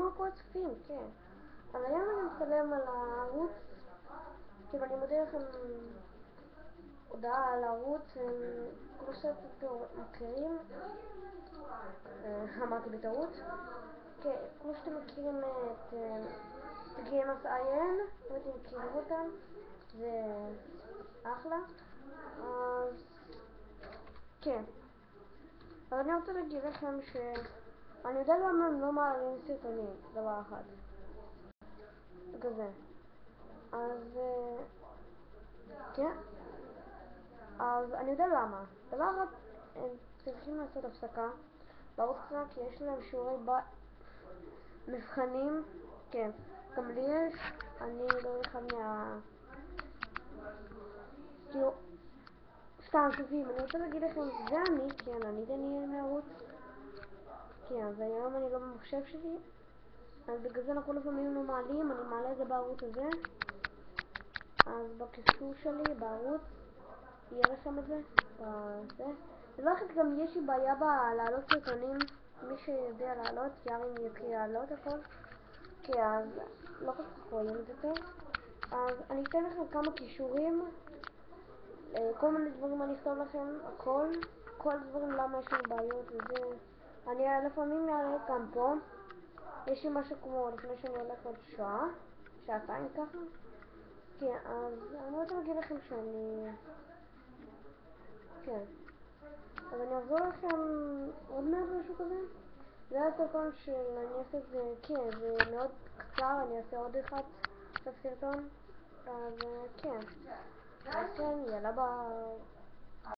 לא כל הצופים, כן. אבל היום אני מצלם על הערוץ, כאילו אני מודיע לכם הודעה על הערוץ, כמו שאתם מכירים, אמרתי בטעות, כן, כמו שאתם מכירים את GamersIN, אם אתם מכירים אותם, זה אחלה. אז כן, אבל אני רוצה להגיד לכם שאני יודע למה הם לא מעלים סרטונים, דבר אחד כזה. אז כן, אז אני יודע למה. דבר אחד, הם צריכים לעשות הפסקה בערוץ קצת, כי יש להם שיעורי מבחנים. כן, גם לי יש, אני לא אחד כאילו, סתם טובים, אני רוצה להגיד לכם, זה אני, כן, אני דניאל מהערוץ. כן, אז היום אני לא במחשב שלי, אז בגלל זה אנחנו לפעמים לא מעלים, אני מעלה את זה בערוץ הזה. אז בקישור שלי, בערוץ, יהיה לכם את זה, בזה. דבר אחד, גם יש לי בעיה בלהעלות סרטונים, מי שיודע להעלות, יארין יקריא להעלות הכל. כי אז לא כל כך רואים את זה טוב. אז אני אתן לכם כמה קישורים, כל מיני דברים אני אכתוב לכם, כל דברים למה יש לי בעיות וזה. אני לפעמים אעלה גם פה, יש לי משהו כמו לפני שאני הולך עוד שעה, שעתיים ככה. כן, אז אני רוצה להגיד לכם שאני... כן. אז אני אחזור לכם עוד מעט משהו כזה. זה הסרטון שאני אעשה את זה, כן, זה מאוד קצר, אני אעשה עוד אחד סרטון. אז כן. אז כן, יאללה ביי.